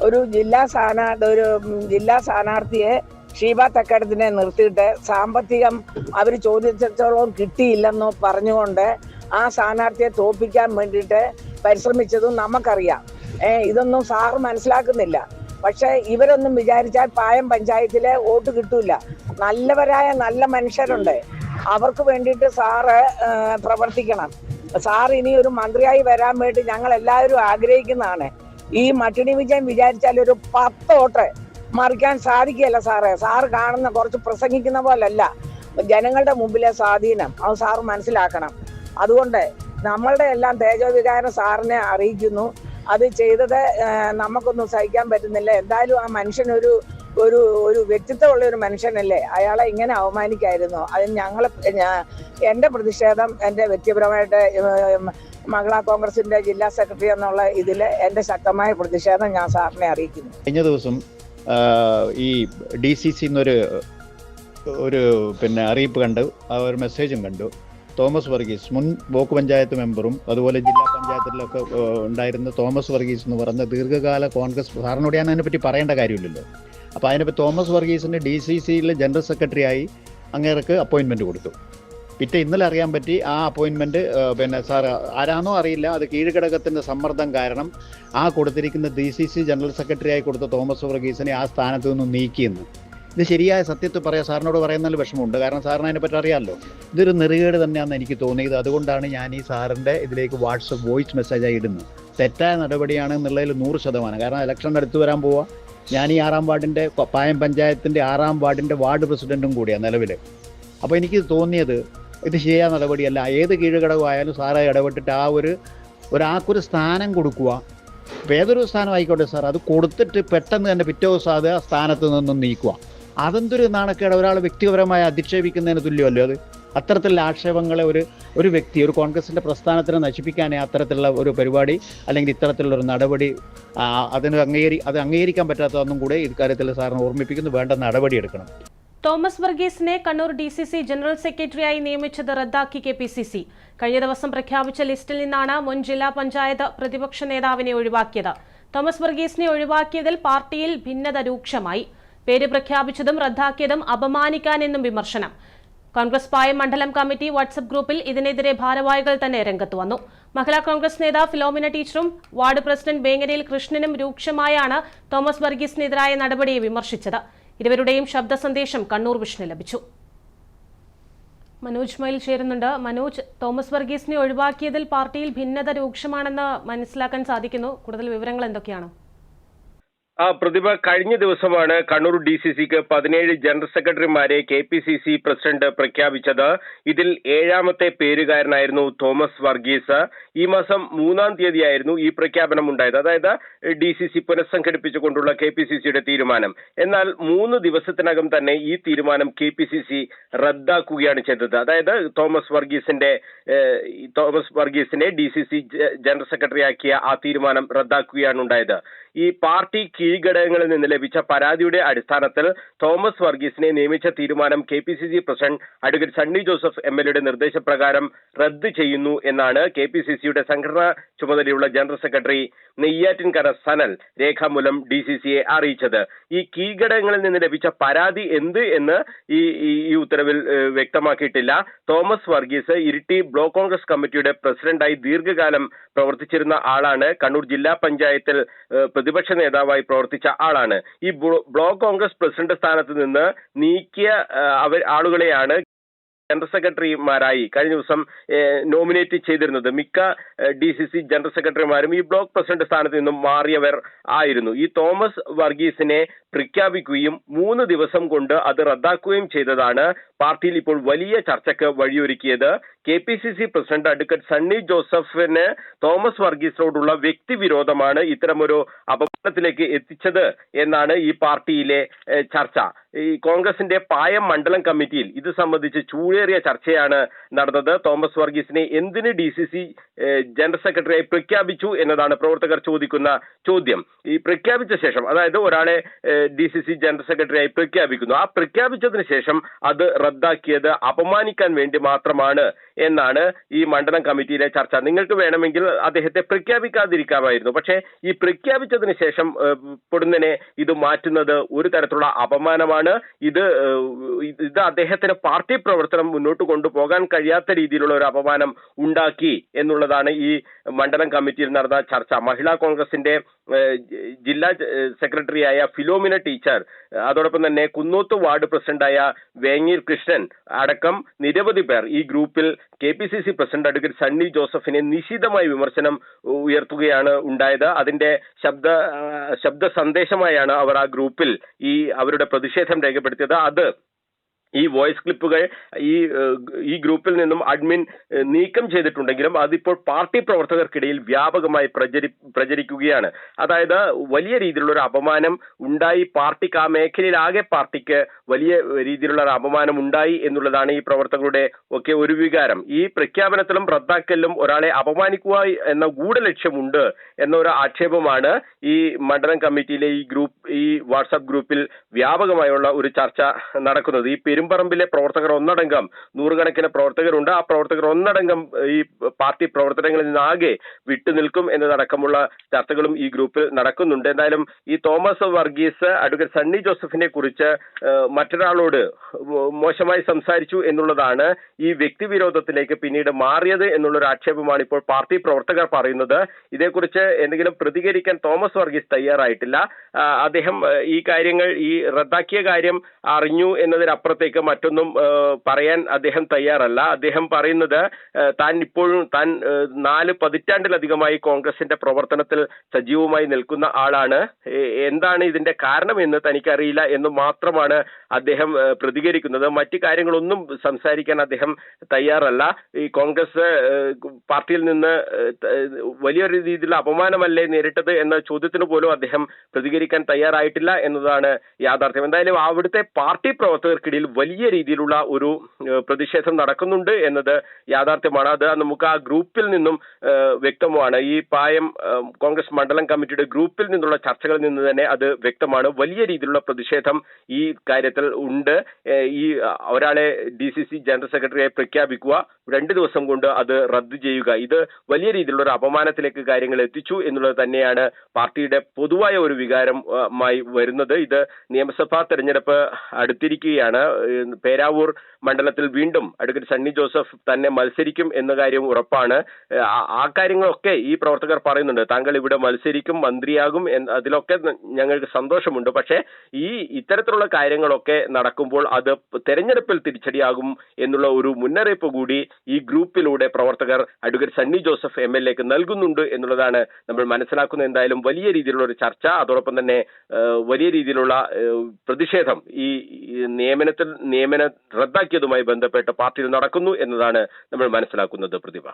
ഒരു ജില്ലാ സ്ഥാനാർത്ഥിയെ ഷീബ തക്കടത്തിനെ നിർത്തിയിട്ട് സാമ്പത്തികം അവർ ചോദിച്ചിടത്തോളം കിട്ടിയില്ലെന്നോ പറഞ്ഞുകൊണ്ട് ആ സ്ഥാനാർത്ഥിയെ തോൽപ്പിക്കാൻ വേണ്ടിയിട്ട് പരിശ്രമിച്ചതും നമുക്കറിയാം. ഇതൊന്നും സാറ് മനസ്സിലാക്കുന്നില്ല. പക്ഷെ ഇവരൊന്നും വിചാരിച്ചാൽ പായം പഞ്ചായത്തിലെ വോട്ട് കിട്ടൂല. നല്ലവരായ നല്ല മനുഷ്യരുണ്ട്, അവർക്ക് വേണ്ടിയിട്ട് സാറ് പ്രവർത്തിക്കണം. സാർ ഇനി ഒരു മന്ത്രിയായി വരാൻ വേണ്ടി ഞങ്ങൾ എല്ലാവരും ആഗ്രഹിക്കുന്നതാണ്. ഈ മട്ടിണി വിജയൻ വിചാരിച്ചാൽ ഒരു 10 വോട്ട് മറിക്കാൻ സാധിക്കുകയല്ല സാറേ. സാറ് കാണുന്ന കുറച്ച് പ്രസംഗിക്കുന്ന പോലല്ല ജനങ്ങളുടെ മുമ്പിലെ സ്വാധീനം, അത് സാറ് മനസ്സിലാക്കണം. അതുകൊണ്ട് നമ്മളുടെ എല്ലാം തേജോവികാരം സാറിനെ അറിയിക്കുന്നു. അത് ചെയ്തത് നമുക്കൊന്നും സഹിക്കാൻ പറ്റുന്നില്ല. എന്തായാലും ആ മനുഷ്യൻ ഒരു വ്യക്തിത്വമുള്ള ഒരു മനുഷ്യനല്ലേ, അയാളെ ഇങ്ങനെ അവമാനിക്കായിരുന്നു. അതിന് എൻ്റെ പ്രതിഷേധം, എൻ്റെ വ്യക്തിപരമായിട്ട് മഹിളാ കോൺഗ്രസിന്റെ ജില്ലാ സെക്രട്ടറി എന്നുള്ള ഇതിൽ എൻ്റെ ശക്തമായ പ്രതിഷേധം ഞാൻ സാറിനെ അറിയിക്കുന്നു. കഴിഞ്ഞ ദിവസം ഈ DCC ഒരു അറിയിപ്പ് കണ്ടു, ഒരു മെസ്സേജും കണ്ടു. തോമസ് വർഗീസ്, മുൻ ബ്ലോക്ക് പഞ്ചായത്ത് മെമ്പറും അതുപോലെ ജില്ലാ പഞ്ചായത്തിലൊക്കെ ഉണ്ടായിരുന്ന തോമസ് വർഗീസ് എന്ന് പറഞ്ഞ ദീർഘകാല കോൺഗ്രസ്, സാറിനോട് ഞാൻ അതിനെപ്പറ്റി പറയേണ്ട കാര്യമില്ലല്ലോ. അപ്പോൾ അതിനെപ്പറ്റി തോമസ് വർഗീസിന് DCCയിലെ ജനറൽ സെക്രട്ടറി ആയി അങ്ങേർക്ക് അപ്പോയിൻമെൻറ്റ് കൊടുത്തു. ഇന്നലെ അറിയാൻ പറ്റി ആ അപ്പോയിൻമെൻറ്റ് സാർ ആരാണോ അറിയില്ല, അത് കീഴ്ഘടകത്തിൻ്റെ സമ്മർദ്ദം കാരണം ആ കൊടുത്തിരിക്കുന്ന DCC ജനറൽ സെക്രട്ടറി ആയി കൊടുത്ത തോമസ് വർഗീസിനെ ആ സ്ഥാനത്ത് നിന്ന് നീക്കിയെന്ന്. ഇത് ശരിയായ സത്യത്തിൽ പറയാം, സാറിനോട് പറയുന്നതിൽ വിഷമമുണ്ട്. കാരണം സാറിന് അതിനെപ്പറ്റി അറിയാമല്ലോ. ഇതൊരു നെറുകേട് തന്നെയാണെന്ന് എനിക്ക് തോന്നിയത്. അതുകൊണ്ടാണ് ഞാൻ ഈ സാറിൻ്റെ ഇതിലേക്ക് വാട്സപ്പ് വോയിസ് മെസ്സേജായി ഇടുന്നത്. തെറ്റായ നടപടിയാണെന്നുള്ളതിൽ 100%. കാരണം ഇലക്ഷൻ അടുത്ത് വരാൻ പോവുക. ഞാൻ ഈ 6-ാം വാർഡിൻ്റെ പായം പഞ്ചായത്തിൻ്റെ 6-ാം വാർഡിൻ്റെ വാർഡ് പ്രസിഡൻറ്റും കൂടിയാണ് നിലവിൽ. അപ്പോൾ എനിക്ക് തോന്നിയത് ഇത് ശരിയായ നടപടിയല്ല. ഏത് കീഴ്ഘടകമായാലും സാറെ ഇടപെട്ടിട്ട് ആൾക്കൊരു സ്ഥാനം കൊടുക്കുക. ഇപ്പോൾ ഏതൊരു സ്ഥാനം ആയിക്കോട്ടെ സാർ, അത് കൊടുത്തിട്ട് പെട്ടെന്ന് തന്നെ പിറ്റേ ദിവസം അത് ആ സ്ഥാനത്ത് നിന്നും നീക്കുക. അതെന്തൊരു നാണക്കേട്, ഒരാൾ വ്യക്തിപരമായി അധിക്ഷേപിക്കുന്നതിന് തുല്യമല്ലോ അത്. അത്തരത്തിലുള്ള ആക്ഷേപങ്ങളെ ഒരു വ്യക്തി, ഒരു കോൺഗ്രസിൻ്റെ പ്രസ്ഥാനത്തിനെ നശിപ്പിക്കാനേ അത്തരത്തിലുള്ള ഒരു പരിപാടി അല്ലെങ്കിൽ ഇത്തരത്തിലുള്ള ഒരു നടപടി അത് അംഗീകരിക്കാൻ പറ്റാത്തതൊന്നും കൂടെ ഇക്കാര്യത്തിൽ സാറിന് ഓർമ്മിപ്പിക്കുന്നു. വേണ്ട നടപടി എടുക്കണം. തോമസ് വർഗീസിനെ കണ്ണൂർ DCC ജനറൽ സെക്രട്ടറിയായി നിയമിച്ചത് റദ്ദാക്കി KPCC. കഴിഞ്ഞ ദിവസം പ്രഖ്യാപിച്ച ലിസ്റ്റിൽ നിന്നാണ് മുൻ ജില്ലാ പഞ്ചായത്ത് പ്രതിപക്ഷ നേതാവിനെ ഒഴിവാക്കിയത്. തോമസ് വർഗീസിനെ ഒഴിവാക്കിയതിൽ പാർട്ടിയിൽ ഭിന്നത രൂക്ഷമായി. പേര് പ്രഖ്യാപിച്ചതും റദ്ദാക്കിയതും അപമാനിക്കാനെന്നും വിമർശനം. കോൺഗ്രസ് പായം മണ്ഡലം കമ്മിറ്റി വാട്സ്ആപ്പ് ഗ്രൂപ്പിൽ ഇതിനെതിരെ ഭാരവാഹികൾ തന്നെ രംഗത്ത് വന്നു. മഹിളാ കോൺഗ്രസ് നേതാവ് ഫിലോമിന ടീച്ചറും വാർഡ് പ്രസിഡന്റ് വേങ്ങരയിൽ കൃഷ്ണനും രൂക്ഷമായാണ് തോമസ് വർഗീസിനെതിരായ നടപടിയെ വിമർശിച്ചത്. ഇരുവരുടെയും ശബ്ദ സന്ദേശം കണ്ണൂർ വിഷന് ലഭിച്ചു. മനോജ് മയിൽ ചേരുന്നുണ്ട്. മനോജ്, തോമസ് വർഗീസിനെ ഒഴിവാക്കിയതിൽ പാർട്ടിയിൽ ഭിന്നത രൂക്ഷമാണെന്ന് മനസ്സിലാക്കാൻ സാധിക്കുന്നു. കൂടുതൽ വിവരങ്ങൾ എന്തൊക്കെയാണ്? പ്രതിഭ, കഴിഞ്ഞ ദിവസമാണ് കണ്ണൂർ DCCക്ക് 17 ജനറൽ സെക്രട്ടറിമാരെ KPCC പ്രസിഡന്റ് പ്രഖ്യാപിച്ചത്. ഇതിൽ 7ാമത്തെ പേരുകാരനായിരുന്നു തോമസ് വർഗീസ്. ഈ മാസം 3-ാം തീയതിയായിരുന്നു ഈ പ്രഖ്യാപനം ഉണ്ടായത്, അതായത് DCC പുനഃസംഘടിപ്പിച്ചുകൊണ്ടുള്ള KPCCയുടെ തീരുമാനം. എന്നാൽ 3 ദിവസത്തിനകം തന്നെ ഈ തീരുമാനം KPCC റദ്ദാക്കുകയാണ് ചെയ്തത്. അതായത് തോമസ് വർഗീസിനെ DCC ജനറൽ സെക്രട്ടറി ആക്കിയ ആ തീരുമാനം റദ്ദാക്കുകയാണ് ഉണ്ടായത്. ഈ പാർട്ടി കീഴ്ഘടകങ്ങളിൽ നിന്ന് ലഭിച്ച പരാതിയുടെ അടിസ്ഥാനത്തിൽ തോമസ് വർഗീസിനെ നിയമിച്ച തീരുമാനം KPCC president advocate Sunny Joseph MLAയുടെ നിർദ്ദേശപ്രകാരം റദ്ദ് ചെയ്യുന്നു എന്നാണ് KPCCയുടെ സംഘടനാ ചുമതലയുള്ള ജനറൽ സെക്രട്ടറി നെയ്യാറ്റിൻകര സനൽ രേഖാമൂലം DCCയെ അറിയിച്ചത്. ഈ കീഴ്ഘടകങ്ങളിൽ നിന്ന് ലഭിച്ച പരാതി എന്ത് എന്ന് ഈ ഉത്തരവിൽ വ്യക്തമാക്കിയിട്ടില്ല. തോമസ് വർഗീസ് ഇരിട്ടി ബ്ലോക്ക് കോൺഗ്രസ് കമ്മിറ്റിയുടെ പ്രസിഡന്റായി ദീർഘകാലം പ്രവർത്തിച്ചിരുന്ന ആളാണ്. കണ്ണൂർ ജില്ലാ പഞ്ചായത്തിൽ പ്രതിപക്ഷ നേതാവായി പ്രവർത്തിച്ച ആളാണ്. ഈ ബ്ലോക്ക് കോൺഗ്രസ് പ്രസിഡന്റ് സ്ഥാനത്ത് നിന്ന് നീക്കിയ ആളുകളെയാണ് ജനറൽ സെക്രട്ടറിമാരായി കഴിഞ്ഞ ദിവസം നോമിനേറ്റ് ചെയ്തിരുന്നത്. മിക്ക DCC ജനറൽ സെക്രട്ടറിമാരും ഈ ബ്ലോക്ക് പ്രസിഡന്റ് സ്ഥാനത്ത് നിന്നും മാറിയവർ ആയിരുന്നു. ഈ തോമസ് വർഗീസിനെ പ്രഖ്യാപിക്കുകയും 3 ദിവസം കൊണ്ട് അത് റദ്ദാക്കുകയും ചെയ്തതാണ് പാർട്ടിയിൽ ഇപ്പോൾ വലിയ ചർച്ചയ്ക്ക് വഴിയൊരുക്കിയത്. KPCC പ്രസിഡന്റ് അഡ്വക്കേറ്റ് സണ്ണി ജോസഫിന് തോമസ് വർഗീസിനോടുള്ള വ്യക്തിവിരോധമാണ് ഇത്തരമൊരു അപകടത്തിലേക്ക് എത്തിച്ചത് എന്നാണ് ഈ പാർട്ടിയിലെ ചർച്ച. ഈ കോൺഗ്രസിന്റെ പായം മണ്ഡലം കമ്മിറ്റിയിൽ ഇത് സംബന്ധിച്ച് ചൂടേറിയ ചർച്ചയാണ് നടന്നത്. തോമസ് വർഗീസിനെ എന്തിന് DCC ജനറൽ സെക്രട്ടറിയായി പ്രഖ്യാപിച്ചു എന്നതാണ് പ്രവർത്തകർ ചോദിക്കുന്ന ചോദ്യം. ഈ പ്രഖ്യാപിച്ച ശേഷം, അതായത് ഒരാളെ DCC ജനറൽ സെക്രട്ടറിയായി പ്രഖ്യാപിക്കുന്നു, ആ പ്രഖ്യാപിച്ചതിന് ശേഷം അത് റദ്ദാക്കിയത് അപമാനിക്കാൻ വേണ്ടി മാത്രമാണ് എന്നാണ് ഈ മണ്ഡലം കമ്മിറ്റിയിലെ ചർച്ച. നിങ്ങൾക്ക് വേണമെങ്കിൽ അദ്ദേഹത്തെ പ്രഖ്യാപിക്കാതിരിക്കാമായിരുന്നു. പക്ഷേ ഈ പ്രഖ്യാപിച്ചതിന് ശേഷം പൊടുന്നനെ ഇത് മാറ്റുന്നത് ഒരു തരത്തിലുള്ള അപമാനമാണ്. ഇത് അദ്ദേഹത്തിന് പാർട്ടി പ്രവർത്തനം മുന്നോട്ട് കൊണ്ടുപോകാൻ കഴിയാത്ത രീതിയിലുള്ള ഒരു അപമാനം ഉണ്ടാക്കി എന്നുള്ളതാണ് ഈ മണ്ഡലം കമ്മിറ്റിയിൽ നടന്ന ചർച്ച. മഹിളാ കോൺഗ്രസിന്റെ ജില്ലാ സെക്രട്ടറിയായ ഫിലോമിന ടീച്ചർ, അതോടൊപ്പം തന്നെ കുന്നോത്ത് വാർഡ് പ്രസിഡന്റായ വേങ്ങീർ കൃഷ്ണൻ അടക്കം നിരവധി പേർ ഈ ഗ്രൂപ്പിൽ KPCC പ്രസിഡന്റ് അഡ്വക്കേറ്റ് സണ്ണി ജോസഫിനെ നിശിതമായ വിമർശനം ഉയർത്തുകയാണ് ഉണ്ടായത്. അതിന്റെ ശബ്ദ സന്ദേശമായാണ് അവർ ആ ഗ്രൂപ്പിൽ അവരുടെ പ്രതിഷേധം രേഖപ്പെടുത്തിയത്. അത് ഈ വോയിസ് ക്ലിപ്പുകൾ ഈ ഗ്രൂപ്പിൽ നിന്നും അഡ്മിൻ നീക്കം ചെയ്തിട്ടുണ്ടെങ്കിലും അതിപ്പോൾ പാർട്ടി പ്രവർത്തകർക്കിടയിൽ വ്യാപകമായി പ്രചരിക്കുകയാണ്. അതായത് വലിയ രീതിയിലുള്ള ഒരു അപമാനം ഉണ്ടായി, പാർട്ടിക്ക് ആ മേഖലയിലാകെ പാർട്ടിക്ക് വലിയ രീതിയിലുള്ള ഒരു അപമാനം ഉണ്ടായി എന്നുള്ളതാണ് ഈ പ്രവർത്തകരുടെ ഒക്കെ ഒരു വികാരം. ഈ പ്രഖ്യാപനത്തിലും റദ്ദാക്കലിലും ഒരാളെ അപമാനിക്കുക എന്ന ഗൂഢലക്ഷ്യമുണ്ട് എന്നൊരു ആക്ഷേപമാണ് ഈ മണ്ഡലം കമ്മിറ്റിയിലെ ഈ വാട്സാപ്പ് ഗ്രൂപ്പിൽ വ്യാപകമായുള്ള ഒരു ചർച്ച നടക്കുന്നത്. ഈ പെരുമ്പറമ്പിലെ പ്രവർത്തകർ ഒന്നടങ്കം, നൂറുകണക്കിന് പ്രവർത്തകരുണ്ട്, ആ പ്രവർത്തകർ ഒന്നടങ്കം ഈ പാർട്ടി പ്രവർത്തനങ്ങളിൽ നിന്നാകെ വിട്ടുനിൽക്കും എന്നതടക്കമുള്ള ചർച്ചകളും ഈ ഗ്രൂപ്പിൽ നടക്കുന്നുണ്ട്. എന്തായാലും ഈ തോമസ് വർഗീസ് അഡ്വക്കേറ്റ് സണ്ണി ജോസഫിനെ കുറിച്ച് മറ്റൊരാളോട് മോശമായി സംസാരിച്ചു എന്നുള്ളതാണ് ഈ വ്യക്തിവിരോധത്തിലേക്ക് പിന്നീട് മാറിയത് എന്നുള്ളൊരു ആക്ഷേപമാണ് ഇപ്പോൾ പാർട്ടി പ്രവർത്തകർ പറയുന്നത്. ഇതേക്കുറിച്ച് എന്തെങ്കിലും പ്രതികരിക്കാൻ തോമസ് വർഗീസ് തയ്യാറായിട്ടില്ല. അദ്ദേഹം ഈ കാര്യങ്ങൾ, ഈ റദ്ദാക്കിയ കാര്യം അറിഞ്ഞു എന്നതിനപ്പുറത്തേക്ക് മറ്റൊന്നും പറയാൻ അദ്ദേഹം തയ്യാറല്ല. അദ്ദേഹം പറയുന്നത് താൻ 4 പതിറ്റാണ്ടിലധികമായി കോൺഗ്രസിന്റെ പ്രവർത്തനത്തിൽ സജീവമായി നിൽക്കുന്ന ആളാണ്, എന്താണ് ഇതിന്റെ കാരണമെന്ന് തനിക്കറിയില്ല എന്ന് മാത്രമാണ് അദ്ദേഹം പ്രതികരിക്കുന്നത്. മറ്റു കാര്യങ്ങളൊന്നും സംസാരിക്കാൻ അദ്ദേഹം തയ്യാറല്ല. ഈ കോൺഗ്രസ് പാർട്ടിയിൽ നിന്ന് വലിയൊരു രീതിയിലുള്ള അപമാനമല്ലേ നേരിട്ടത് എന്ന ചോദ്യത്തിന് പോലും അദ്ദേഹം പ്രതികരിക്കാൻ തയ്യാറായിട്ടില്ല എന്നതാണ് യാഥാർത്ഥ്യം. എന്തായാലും അവിടുത്തെ പാർട്ടി പ്രവർത്തകർക്കിടയിൽ വലിയ രീതിയിലുള്ള ഒരു പ്രതിഷേധം നടക്കുന്നുണ്ട് എന്നത് യാഥാർത്ഥ്യമാണ്. അത് നമുക്ക് ആ ഗ്രൂപ്പിൽ നിന്നും വ്യക്തമാണ്. ഈ പായം കോൺഗ്രസ് മണ്ഡലം കമ്മിറ്റിയുടെ ഗ്രൂപ്പിൽ നിന്നുള്ള ചർച്ചകളിൽ നിന്ന് തന്നെ അത് വ്യക്തമാണ്. വലിയ രീതിയിലുള്ള പ്രതിഷേധം ഈ കാര്യത്തിൽ ഉണ്ട്. ഈ ഒരാളെ DCC ജനറൽ സെക്രട്ടറിയായി പ്രഖ്യാപിക്കുക, 2 ദിവസം കൊണ്ട് അത് റദ്ദു ചെയ്യുക, ഇത് വലിയ രീതിയിലുള്ള ഒരു അപമാനത്തിലേക്ക് കാര്യങ്ങൾ എത്തിച്ചു എന്നുള്ളത് തന്നെയാണ് പാർട്ടിയുടെ പൊതുവായ ഒരു വികാരമായി വരുന്നത്. ഇത് നിയമസഭാ തെരഞ്ഞെടുപ്പ് അടുത്തിരിക്കുകയാണ്. പേരാവൂർ മണ്ഡലത്തിൽ വീണ്ടും അഡ്വക്കേറ്റ് സണ്ണി ജോസഫ് തന്നെ മത്സരിക്കും എന്ന കാര്യം ഉറപ്പാണ്. ആ കാര്യങ്ങളൊക്കെ ഈ പ്രവർത്തകർ പറയുന്നുണ്ട്. താങ്കൾ ഇവിടെ മത്സരിക്കും, മന്ത്രിയാകും, അതിലൊക്കെ ഞങ്ങൾക്ക് സന്തോഷമുണ്ട്. പക്ഷേ ഇത്തരത്തിലുള്ള കാര്യങ്ങളൊക്കെ നടക്കുമ്പോൾ അത് തെരഞ്ഞെടുപ്പിൽ തിരിച്ചടിയാകും എന്നുള്ള ഒരു മുന്നറിയിപ്പ് കൂടി ഈ ഗ്രൂപ്പിലൂടെ പ്രവർത്തകർ അഡ്വക്കേറ്റ് സണ്ണി ജോസഫ് MLAക്ക് നൽകുന്നുണ്ട് എന്നുള്ളതാണ് നമ്മൾ മനസ്സിലാക്കുന്നത്. എന്തായാലും വലിയ രീതിയിലുള്ള ഒരു ചർച്ച, അതോടൊപ്പം തന്നെ വലിയ രീതിയിലുള്ള പ്രതിഷേധം ഈ നിയമനം റദ്ദാക്കിയതുമായി ബന്ധപ്പെട്ട് പാർട്ടിയിൽ നടക്കുന്നു എന്നതാണ് നമ്മൾ മനസ്സിലാക്കുന്നത്. പ്രതിഭ.